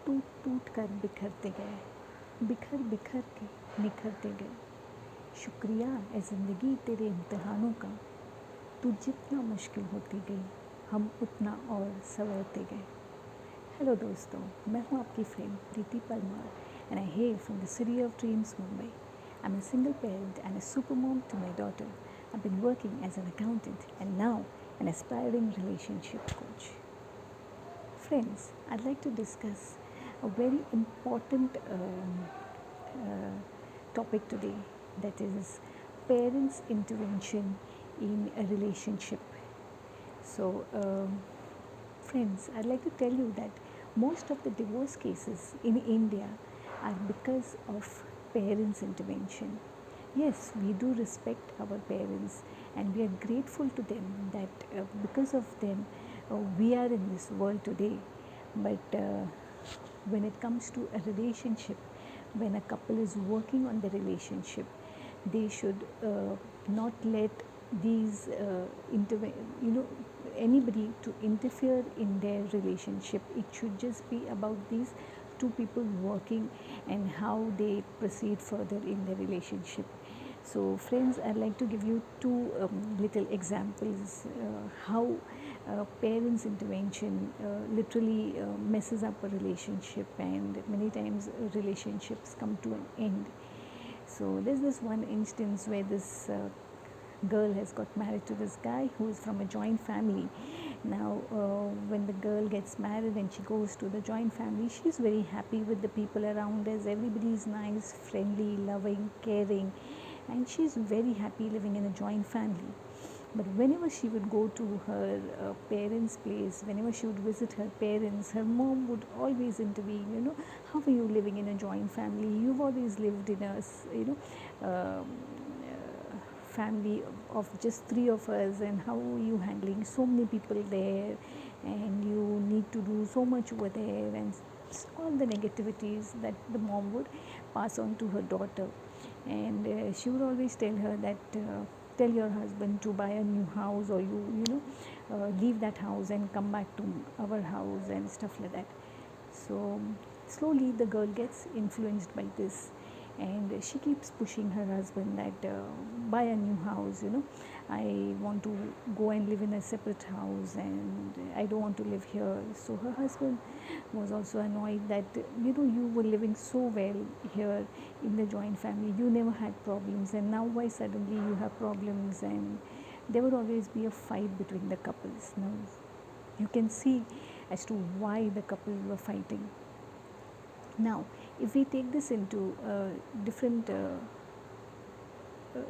टूट टूट कर बिखरते गए, बिखर बिखर के निखरते गए। शुक्रिया ए ज़िंदगी तेरे इम्तिहानों का, तू जितना मुश्किल होती गई हम उतना और संवरते गए। हेलो दोस्तों, मैं हूँ आपकी friend Preeti Parmar and I hail from the city of dreams, Mumbai. I'm a single parent and a super mom to my daughter. I've been working as an accountant and now an aspiring relationship coach. Friends, I'd like to discuss a very important uh, topic today, that is parents' intervention in a relationship. So, friends, I'd like to tell you that most of the divorce cases in India are because of parents' intervention. Yes, we do respect our parents and we are grateful to them that because of them we are in this world today. But when it comes to a relationship, when a couple is working on the relationship, they should not let these anybody to interfere in their relationship. It should just be about these two people working and how they proceed further in their relationship. So friends, I'd like to give you two little examples how parents intervention literally messes up a relationship, and many times relationships come to an end. So there's this one instance where this girl has got married to this guy who is from a joint family. Now, when the girl gets married and she goes to the joint family, she's very happy with the people around us. Everybody is nice, friendly, loving, caring, and she's very happy living in a joint family. But whenever she would go to her parents' place, whenever she would visit her parents, her mom would always intervene. How are you living in a joint family? You've always lived in a, family of just three of us, and how are you handling so many people there, and you need to do so much over there, and all the negativities that the mom would pass on to her daughter. And she would always tell her that tell your husband to buy a new house, or leave that house and come back to our house and stuff like that. So slowly the girl gets influenced by this, and she keeps pushing her husband that buy a new house. I want to go and live in a separate house, and I don't want to live here. So her husband was also annoyed that you were living so well here in the joint family, you never had problems, and now why suddenly you have problems? And there would always be a fight between the couples. Now you can see as to why the couple were fighting. Now, if we take this into different,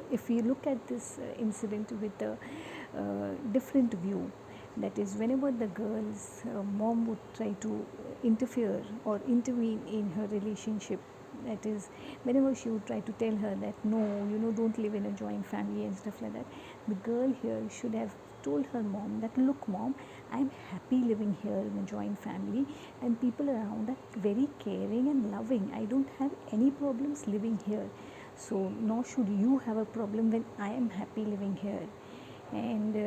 if we look at this incident with a different view, that is, whenever the girl's mom would try to interfere or intervene in her relationship, that is, whenever she would try to tell her that no, don't live in a joint family and stuff like that, the girl here should have told her mom that, look mom, I'm happy living here in a joint family, and people around are very caring and loving. I don't have any problems living here, so nor should you have a problem when I am happy living here. And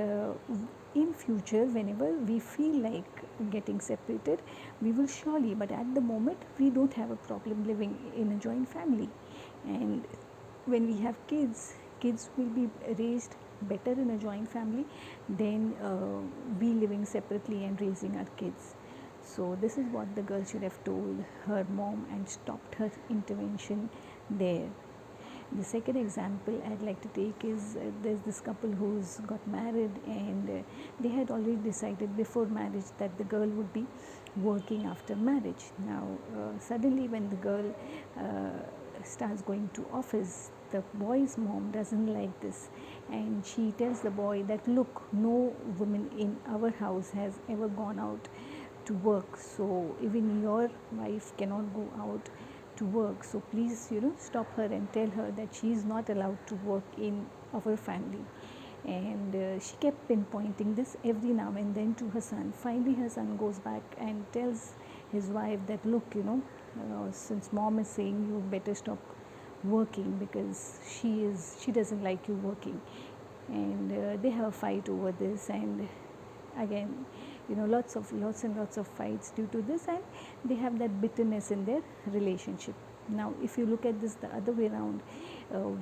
in future, whenever we feel like getting separated, we will surely, but at the moment we don't have a problem living in a joint family. And when we have kids, kids will be raised better in a joint family than we living separately and raising our kids. So this is what the girl should have told her mom and stopped her intervention there. The second example I'd like to take is there's this couple who's got married, and they had already decided before marriage that the girl would be working after marriage. Now, suddenly, when the girl starts going to office, the boy's mom doesn't like this, and she tells the boy that, look, no woman in our house has ever gone out to work, so even your wife cannot go out to work, so please stop her and tell her that she is not allowed to work in our family. And she kept pinpointing this every now and then to her son. Finally her son goes back and tells his wife that, look, since mom is saying you better stop working, because she doesn't like you working. And they have a fight over this, and again lots of fights due to this, and they have that bitterness in their relationship. Now if you look at this the other way around,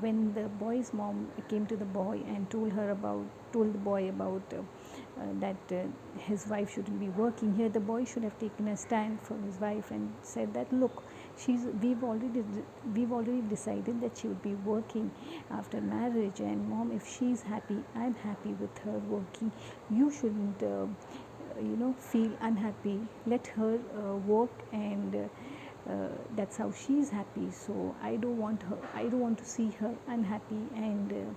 when the boy's mom came to the boy and told the boy about that his wife shouldn't be working, here the boy should have taken a stand for his wife and said that, look, we've already decided that she would be working after marriage, and mom, if she's happy, I'm happy with her working. You shouldn't feel unhappy. Let her work, and that's how she's happy. So I don't want to see her unhappy, and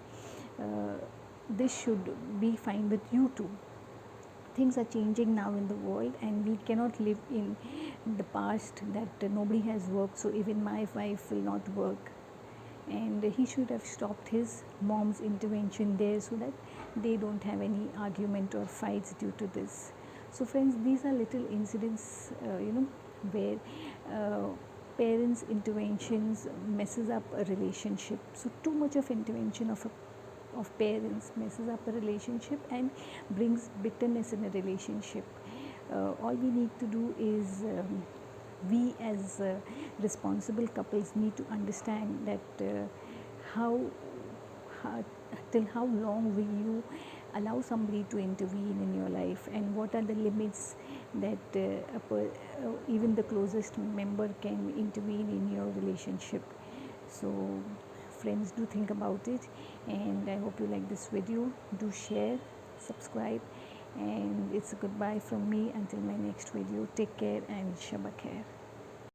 this should be fine with you too. Things are changing now in the world, and we cannot live in the past that nobody has worked, so even my wife will not work. And he should have stopped his mom's intervention there, so that they don't have any argument or fights due to this. So friends, these are little incidents where uh, parents interventions messes up a relationship. So too much of intervention of parents messes up a relationship and brings bitterness in a relationship. All we need to do is we as responsible couples need to understand that how, how till how long will you allow somebody to intervene in your life, and what are the limits that even the closest member can intervene in your relationship. So friends, do think about it, and I hope you like this video. Do share, subscribe, and it's a goodbye from me until my next video. Take care and Shabba Khair.